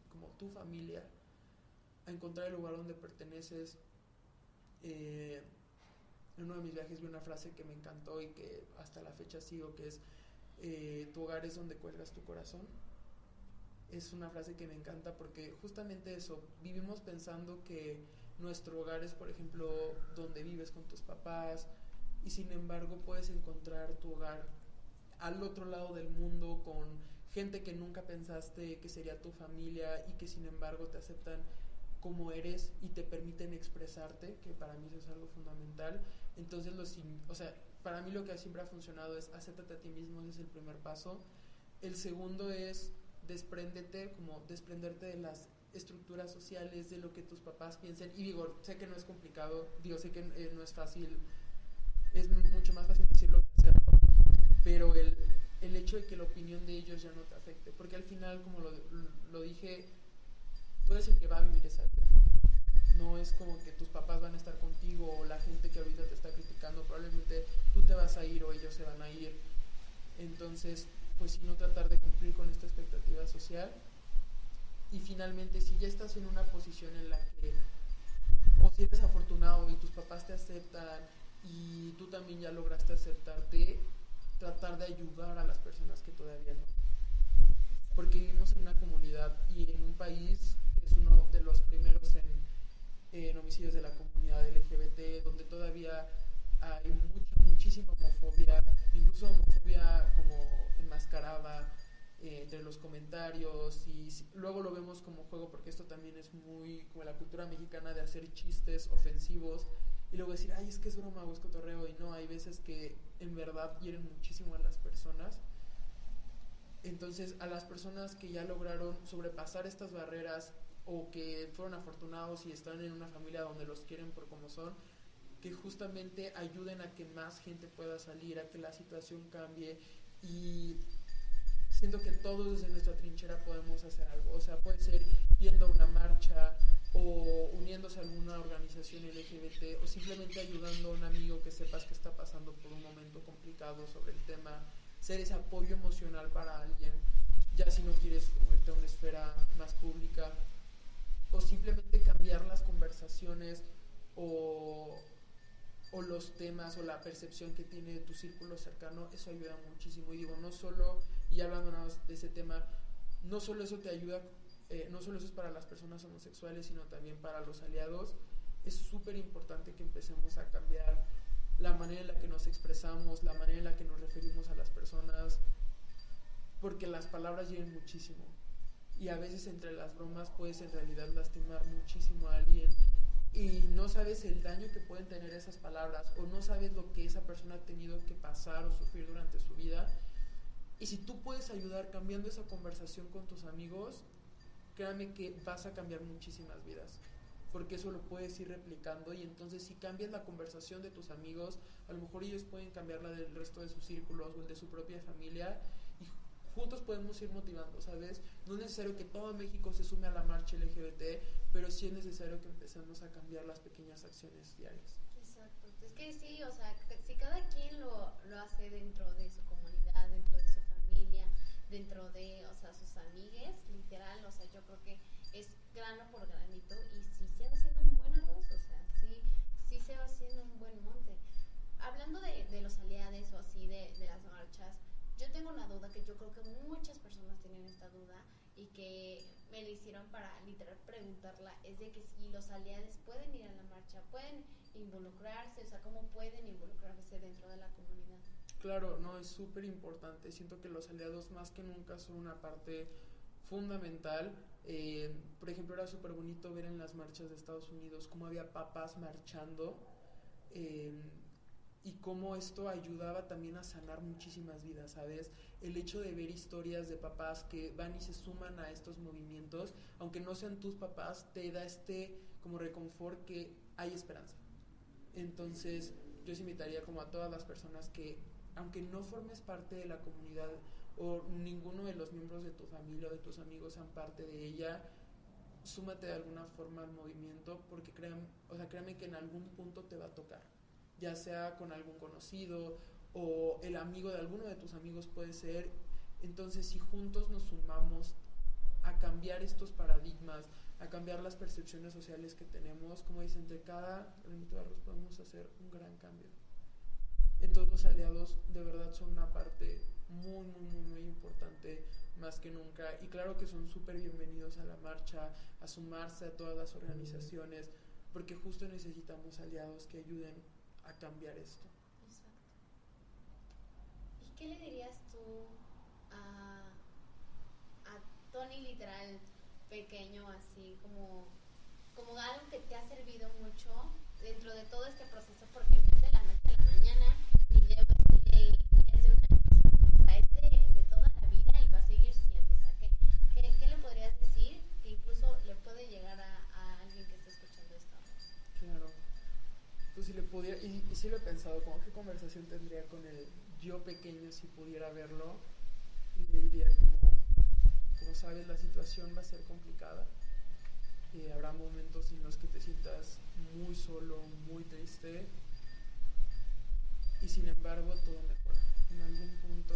como tu familia, a encontrar el lugar donde perteneces. En uno de mis viajes vi una frase que me encantó y que hasta la fecha sigo, que es tu hogar es donde cuelgas tu corazón. Es una frase que me encanta porque justamente eso, vivimos pensando que nuestro hogar es, por ejemplo, donde vives con tus papás, y sin embargo puedes encontrar tu hogar al otro lado del mundo con gente que nunca pensaste que sería tu familia y que sin embargo te aceptan como eres y te permiten expresarte, que para mí eso es algo fundamental. Entonces, para mí lo que siempre ha funcionado es acéptate a ti mismo, ese es el primer paso. El segundo es desprenderte de las estructuras sociales, de lo que tus papás piensen. Y digo, sé que no es complicado, sé que no es fácil, es mucho más fácil decirlo que hacerlo, pero el hecho de que la opinión de ellos ya no te afecte, porque al final, como lo dije, tú eres el que va a vivir esa vida. No es como que tus papás van a estar contigo o la gente que ahorita te está criticando, probablemente tú te vas a ir o ellos se van a ir. Entonces, pues sí, no tratar de cumplir con esta expectativa social. Y finalmente, si ya estás en una posición en la que, o si eres afortunado y tus papás te aceptan y tú también ya lograste aceptarte, tratar de ayudar a las personas que todavía no. Porque vivimos en una comunidad y en un país que es uno de los primeros en homicidios de la comunidad comunidad LGBT, donde todavía hay muchísima homofobia, incluso homofobia como enmascarada entre los comentarios, y luego lo vemos como juego, porque esto también es muy como la cultura mexicana de hacer chistes ofensivos y luego decir, ay, es que es broma o es cotorreo, y no, hay veces que en verdad hieren muchísimo a las personas. Entonces, a las personas que ya lograron sobrepasar estas barreras o que fueron afortunados y están en una familia donde los quieren por como son, que justamente ayuden a que más gente pueda salir, a que la situación cambie, y siento que todos desde nuestra trinchera podemos hacer algo. O sea, puede ser yendo a una marcha o uniéndose a alguna organización LGBT o simplemente ayudando a un amigo que sepas que está pasando por un momento complicado sobre el tema, ser ese apoyo emocional para alguien, ya si no quieres irte a una esfera más pública, o simplemente cambiar las conversaciones o los temas o la percepción que tiene tu círculo cercano. Eso ayuda muchísimo. Y digo, no solo, y hablando nada más de ese tema, no solo eso te ayuda, no solo eso es para las personas homosexuales, sino también para los aliados. Es súper importante que empecemos a cambiar la manera en la que nos expresamos, la manera en la que nos referimos a las personas, porque las palabras hieren muchísimo, y a veces entre las bromas puedes en realidad lastimar muchísimo a alguien, y no sabes el daño que pueden tener esas palabras, o no sabes lo que esa persona ha tenido que pasar o sufrir durante su vida. Y si tú puedes ayudar cambiando esa conversación con tus amigos, créanme que vas a cambiar muchísimas vidas, porque eso lo puedes ir replicando. Y entonces, si cambias la conversación de tus amigos, a lo mejor ellos pueden cambiar la del resto de sus círculos o el de su propia familia, y juntos podemos ir motivando, ¿sabes? No es necesario que todo México se sume a la marcha LGBT, pero sí es necesario que empecemos a cambiar las pequeñas acciones diarias. Exacto, es que sí, o sea, si cada quien lo hace dentro de su comunidad, dentro de su familia, dentro de, o sea, sus amigues, literal, o sea, yo creo que es grano por granito, y sí se va haciendo un buen arroz, o sea, sí se va haciendo un buen monte. Hablando de los aliados o así, de las marchas, yo tengo una duda que yo creo que muchas personas tienen esta duda y que me la hicieron para literal preguntarla, es de que si los aliados pueden ir a la marcha, pueden involucrarse, o sea, cómo pueden involucrarse dentro de la comunidad. Claro, no, es súper importante. Siento que los aliados más que nunca son una parte fundamental. Por ejemplo, era súper bonito ver en las marchas de Estados Unidos cómo había papás marchando, y cómo esto ayudaba también a sanar muchísimas vidas, ¿sabes? El hecho de ver historias de papás que van y se suman a estos movimientos, aunque no sean tus papás, te da como reconfort que hay esperanza. Entonces, yo os invitaría como a todas las personas que, aunque no formes parte de la comunidad o ninguno de los miembros de tu familia o de tus amigos sean parte de ella, súmate de alguna forma al movimiento, porque créanme que en algún punto te va a tocar, ya sea con algún conocido o el amigo de alguno de tus amigos puede ser. Entonces, si juntos nos sumamos a cambiar estos paradigmas, a cambiar las percepciones sociales que tenemos, como dicen, entre cada granito de arroz podemos hacer un gran cambio. Entonces, los aliados de verdad son una parte muy, muy, muy, muy importante, más que nunca. Y claro que son súper bienvenidos a la marcha, a sumarse a todas las organizaciones, porque justo necesitamos aliados que ayuden a cambiar esto. Exacto. ¿Y qué le dirías tú a Tony literal pequeño, así como algo que te ha servido mucho dentro de todo este proceso? Porque no es de la noche a la mañana, ni de hace un año, o sea, es de toda la vida y va a seguir siendo. O sea, ¿qué le podrías decir que incluso le puede llegar a alguien que esté escuchando esto? Claro. Pues si le pudiera, y sí lo he pensado, como qué conversación tendría con el yo pequeño si pudiera verlo, y le diría como sabes, la situación va a ser complicada, habrá momentos en los que te sientas muy solo, muy triste, y sin embargo todo mejora. En algún punto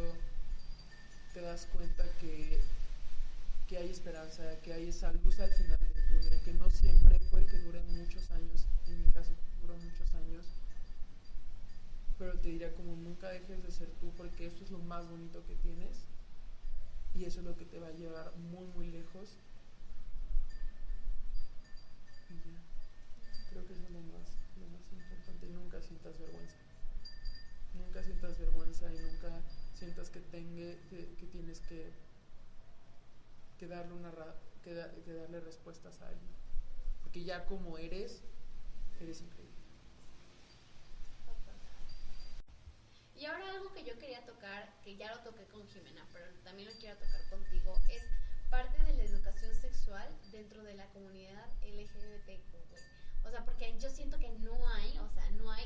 te das cuenta que hay esperanza, que hay esa luz al final del túnel, que no siempre puede que dure muchos años, en mi caso duró muchos años, pero te diría como nunca dejes de ser tú, porque esto es lo más bonito que tienes y eso es lo que te va a llevar muy, muy lejos. Y ya, creo que eso es lo más importante, nunca sientas vergüenza. Nunca sientas vergüenza y nunca sientas que tienes que darle que darle respuestas a alguien. Porque ya como eres increíble. Y ahora algo que yo quería tocar, que ya lo toqué con Jimena, pero también lo quiero tocar contigo, es parte de la educación sexual dentro de la comunidad LGBTQ. O sea, porque yo siento que no hay,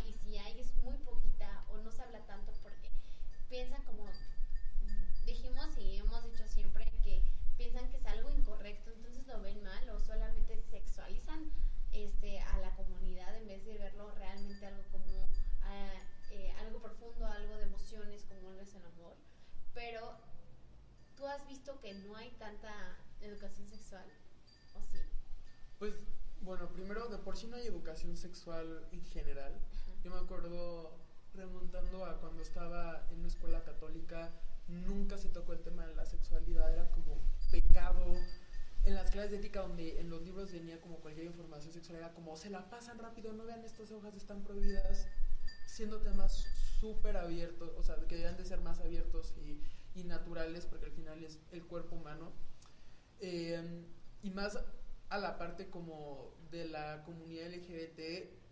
y si hay es muy poquita o no se habla tanto porque piensan, como dijimos y hemos dicho siempre, que piensan que es algo incorrecto, entonces lo ven mal o solamente sexualizan a la comunidad en vez de verlo realmente algo como algo profundo, algo de emociones como lo es el amor. Pero ¿tú has visto que no hay tanta educación sexual? ¿O sí? Pues bueno, primero de por sí no hay educación sexual en general. Yo me acuerdo, remontando a cuando estaba en una escuela católica, nunca se tocó el tema de la sexualidad, era como pecado. En las clases de ética, donde en los libros venía como cualquier información sexual, era como, se la pasan rápido, no vean estas hojas, están prohibidas, siendo temas súper abiertos, o sea, que deben de ser más abiertos y naturales, porque al final es el cuerpo humano. Y más a la parte como de la comunidad LGBT,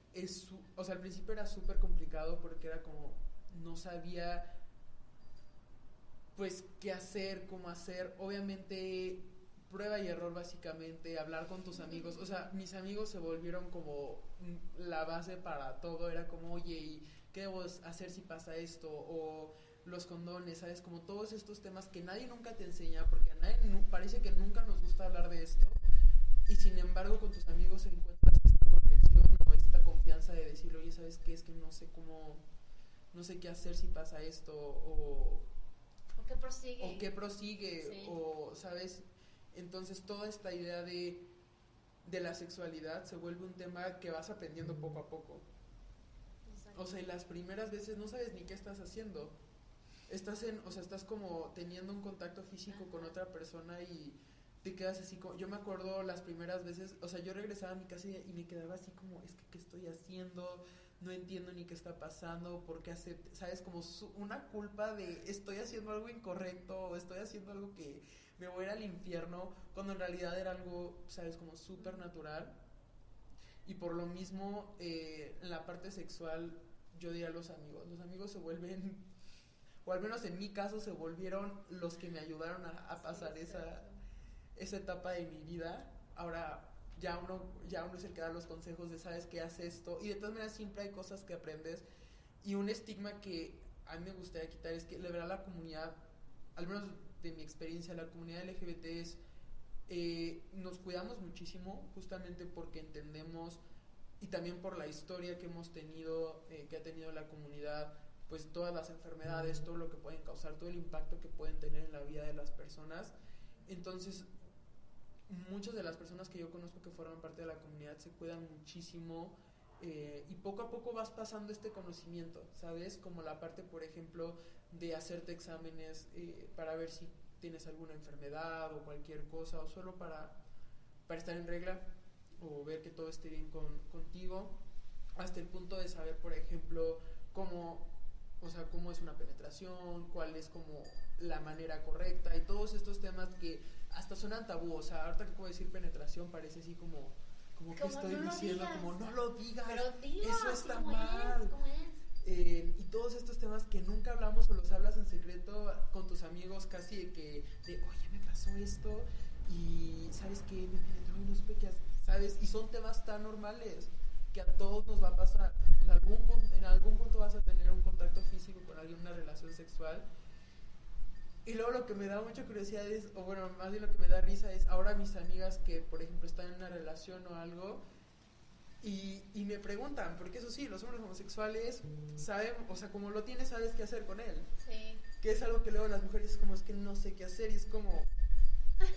o sea, al principio era súper complicado porque era como, no sabía pues qué hacer, cómo hacer. Obviamente prueba y error, básicamente, hablar con tus amigos. O sea, mis amigos se volvieron como la base para todo. Era como, oye, ¿y qué debo hacer si pasa esto? O los condones, ¿sabes? Como todos estos temas que nadie nunca te enseña, porque a nadie parece que nunca nos gusta hablar de esto. Y sin embargo, con tus amigos encuentras esta conexión o esta confianza de decirle, oye, ¿sabes qué? Es que no sé qué hacer si pasa esto, o qué prosigue, sí. O, ¿sabes? Entonces toda esta idea de la sexualidad se vuelve un tema que vas aprendiendo poco a poco. Exacto. O sea, y las primeras veces no sabes ni qué estás haciendo. Estás como teniendo un contacto físico con otra persona y te quedas así como, yo me acuerdo las primeras veces, o sea, yo regresaba a mi casa y me quedaba así como, es que ¿qué estoy haciendo? No entiendo ni qué está pasando, ¿por qué sabes? Como una culpa de estoy haciendo algo incorrecto o estoy haciendo algo que me voy a ir al infierno, cuando en realidad era algo, sabes, como súper natural. Y por lo mismo, en la parte sexual, yo diría los amigos se vuelven, o al menos en mi caso se volvieron los que me ayudaron a pasar esa etapa de mi vida. Ahora ya uno es el que da los consejos de, sabes qué, hace esto, y de todas maneras siempre hay cosas que aprendes. Y un estigma que a mí me gustaría quitar es que la verdad la comunidad, al menos de mi experiencia, la comunidad LGBT es nos cuidamos muchísimo, justamente porque entendemos, y también por la historia que hemos tenido, que ha tenido la comunidad, pues todas las enfermedades, todo lo que pueden causar, todo el impacto que pueden tener en la vida de las personas. Entonces muchas de las personas que yo conozco que forman parte de la comunidad se cuidan muchísimo, y poco a poco vas pasando este conocimiento, ¿sabes? Como la parte, por ejemplo, de hacerte exámenes para ver si tienes alguna enfermedad o cualquier cosa, o solo para estar en regla o ver que todo esté bien contigo, hasta el punto de saber, por ejemplo, cómo es una penetración, cuál es como la manera correcta, y todos estos temas que hasta suenan tabú. O sea, ahorita que puedo decir penetración parece así como que estoy no diciendo, como no lo digas, pero dilo, eso está ¿cómo mal. ¿Cómo es? Y todos estos temas que nunca hablamos o los hablas en secreto con tus amigos, casi de oye, me pasó esto y ¿sabes qué? Me penetró y no supe qué hacer, ¿sabes? Y son temas tan normales que a todos nos va a pasar. O sea, en algún punto vas a tener un contacto físico con alguien, una relación sexual. Y luego lo que me da mucha curiosidad es, o bueno, más bien lo que me da risa es, ahora mis amigas que, por ejemplo, están en una relación o algo, y me preguntan, porque eso sí, los hombres homosexuales saben, o sea, como lo tienes, sabes qué hacer con él. Sí. Que es algo que luego las mujeres es como, es que no sé qué hacer, y es como,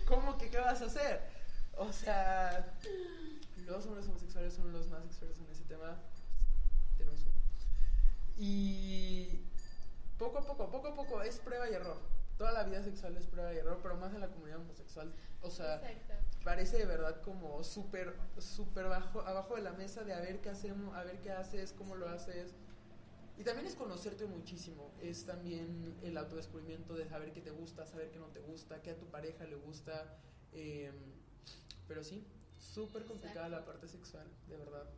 ¿cómo que qué vas a hacer? O sea, los hombres homosexuales son los más expertos en ese tema, pues, tenemos uno. Y poco a poco es prueba y error. toda la vida sexual es prueba y error, pero más en la comunidad homosexual. O sea, Exacto. parece de verdad como súper abajo de la mesa de a ver qué hacemos, a ver qué haces, cómo lo haces. Y también es conocerte muchísimo, es también el autodescubrimiento de saber qué te gusta, saber qué no te gusta, qué a tu pareja le gusta. Pero sí, súper complicada la parte sexual, de verdad.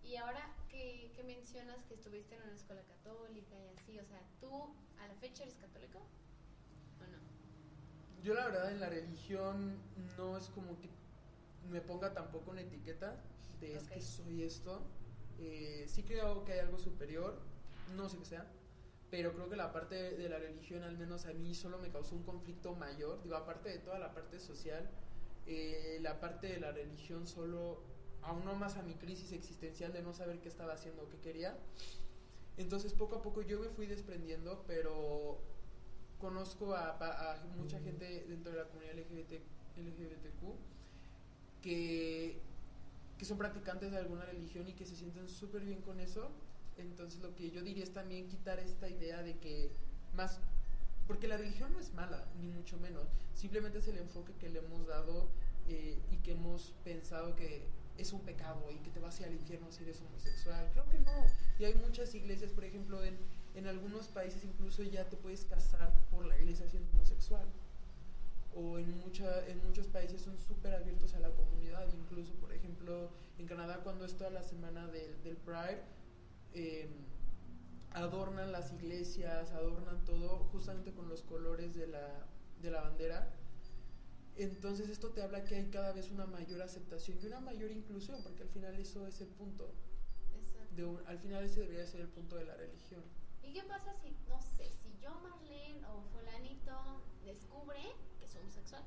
Y ahora que mencionas que estuviste en una escuela católica y así, o sea, ¿tú a la fecha eres católico o no? Yo la verdad en la religión no es como que me ponga tampoco una etiqueta de es que soy esto. Sí creo que hay algo superior, no sé qué sea, pero creo que la parte de la religión al menos a mí solo me causó un conflicto mayor, digo, aparte de toda la parte social, la parte de la religión solo aunó más a mi crisis existencial de no saber qué estaba haciendo o qué quería. Entonces poco a poco yo me fui desprendiendo, pero conozco a mucha gente dentro de la comunidad LGBTQ que son practicantes de alguna religión y que se sienten súper bien con eso. Entonces lo que yo diría es también quitar esta idea de que más, porque la religión no es mala, ni mucho menos, simplemente es el enfoque que le hemos dado y que hemos pensado que es un pecado y que te vas a ir al infierno si eres homosexual. Creo que no. Y hay muchas iglesias, por ejemplo, en algunos países incluso ya te puedes casar por la iglesia siendo homosexual. O en muchos países son súper abiertos a la comunidad. Incluso, por ejemplo, en Canadá, cuando es toda la semana del Pride, adornan las iglesias, adornan todo justamente con los colores de la bandera. Entonces esto te habla que hay cada vez una mayor aceptación y una mayor inclusión, porque al final eso es el punto. Exacto. Al final ese debería ser el punto de la religión. ¿Y qué pasa si, no sé, si yo, Marlene o fulanito descubre que es homosexual,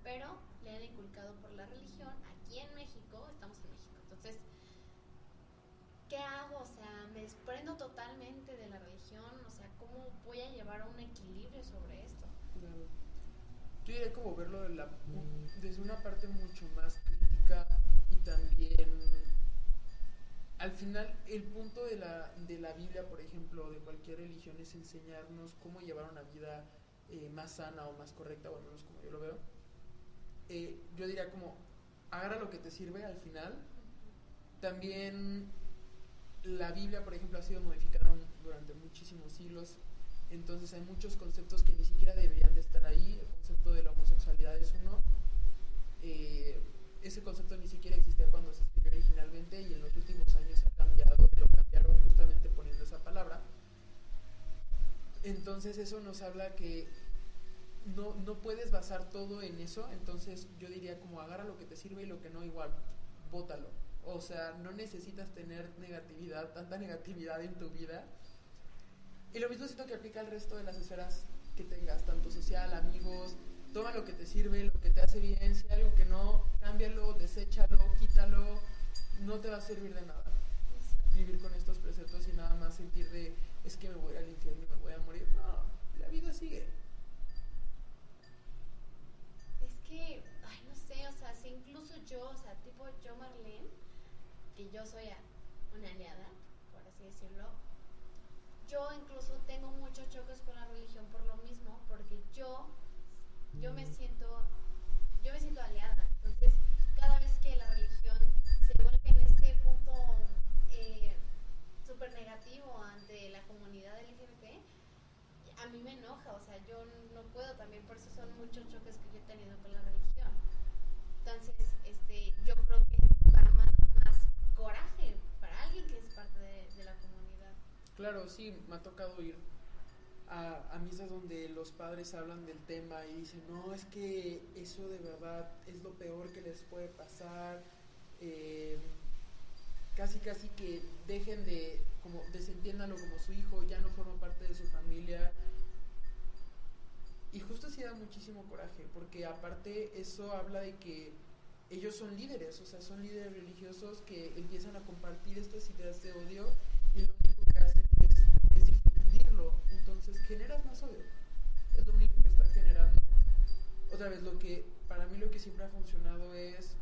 pero le han inculcado por la religión aquí en México, estamos en México, entonces, ¿qué hago? O sea, me desprendo totalmente de la religión, o sea, ¿cómo voy a llevar a un equilibrio sobre esto? Claro. Yo diría como verlo desde una parte mucho más crítica y también al final el punto de la Biblia, por ejemplo, de cualquier religión es enseñarnos cómo llevar una vida más sana o más correcta, o al menos como yo lo veo. Yo diría como agarra lo que te sirve al final. También la Biblia, por ejemplo, ha sido modificada durante muchísimos siglos. Entonces hay muchos conceptos que ni siquiera deberían de estar ahí. El concepto de la homosexualidad es uno. Ese concepto ni siquiera existía cuando se escribió originalmente y en los últimos años ha cambiado y lo cambiaron justamente poniendo esa palabra. Entonces eso nos habla que no puedes basar todo en eso. Entonces yo diría como agarra lo que te sirve y lo que no igual, bótalo. O sea, no necesitas tener tanta negatividad en tu vida. Y lo mismo siento que aplica al resto de las esferas que tengas, tanto social, amigos. Toma lo que te sirve, lo que te hace bien. Si hay algo que no, cámbialo, deséchalo, quítalo. No te va a servir de nada vivir con estos preceptos y nada más sentir de es que me voy al infierno y me voy a morir. No, la vida sigue. Es que, ay, no sé, o sea, si incluso yo, o sea, tipo yo, Marlene, que yo soy una aliada, por así decirlo, yo incluso tengo muchos choques con la religión por lo mismo, porque yo me siento aliada. Entonces, cada vez que la religión se vuelve en este punto súper negativo ante la comunidad LGBT, a mí me enoja, o sea, yo no puedo también, por eso son muchos choques que yo he tenido con la religión. Entonces, yo creo que va más coraje para alguien que es parte de la comunidad. Claro, sí, me ha tocado ir a misas donde los padres hablan del tema y dicen, no, es que eso de verdad es lo peor que les puede pasar. Casi que dejen como desentiéndanlo como su hijo, ya no forma parte de su familia. Y justo sí da muchísimo coraje, porque aparte eso habla de que ellos son líderes, o sea, son líderes religiosos que empiezan a compartir estas ideas de odio y lo único que hacen es difundirlo. Entonces generas más odio, es lo único que está generando. Otra vez, para mí lo que siempre ha funcionado es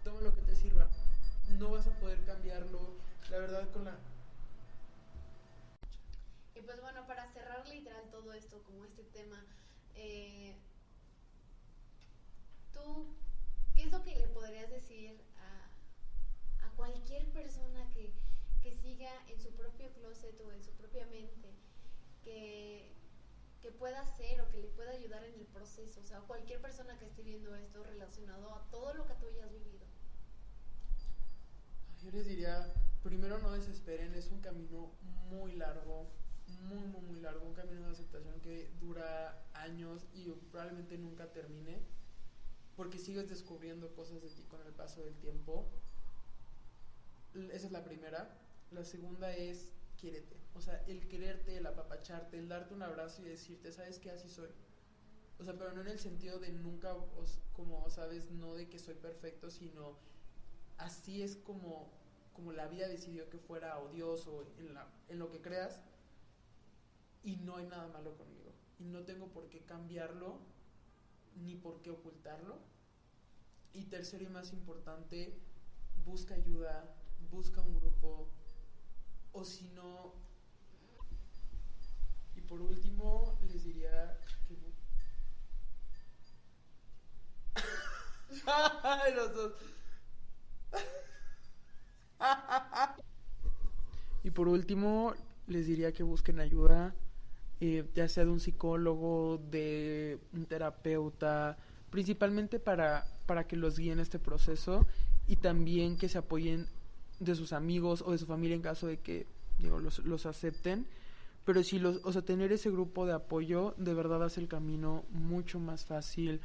toma lo que te sirva, no vas a poder cambiarlo. La verdad pues bueno, para cerrar literal todo esto, como este tema, ¿tú qué es lo que le podrías decir a cualquier persona que siga en su propio closet o en su propia mente, que pueda hacer o que le pueda ayudar en el proceso? O sea, cualquier persona que esté viendo esto relacionado a todo lo que tú hayas vivido. Yo les diría, primero no desesperen, es un camino muy largo, muy largo, un camino de aceptación que dura años y probablemente nunca termine, porque sigues descubriendo cosas de ti con el paso del tiempo. Esa es la primera. La segunda es quiérete, o sea, el quererte, el apapacharte, el darte un abrazo y decirte, ¿sabes qué? Así soy. O sea, pero no en el sentido de nunca, como sabes, no de que soy perfecto, sino así es como la vida decidió que fuera, o Dios, o en lo que creas, y no hay nada malo conmigo, y no tengo por qué cambiarlo, ni por qué ocultarlo. Y tercero y más importante, busca ayuda, busca un grupo, o si no, y por último les diría que ¡ay, los dos! Y por último les diría que busquen ayuda, ya sea de un psicólogo, de un terapeuta, principalmente para que los guíen en este proceso, y también que se apoyen de sus amigos o de su familia en caso de que los acepten. Pero sí, o sea, tener ese grupo de apoyo de verdad hace el camino mucho más fácil,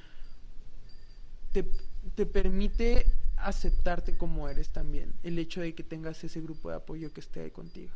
te permite aceptarte como eres también, el hecho de que tengas ese grupo de apoyo que esté ahí contigo.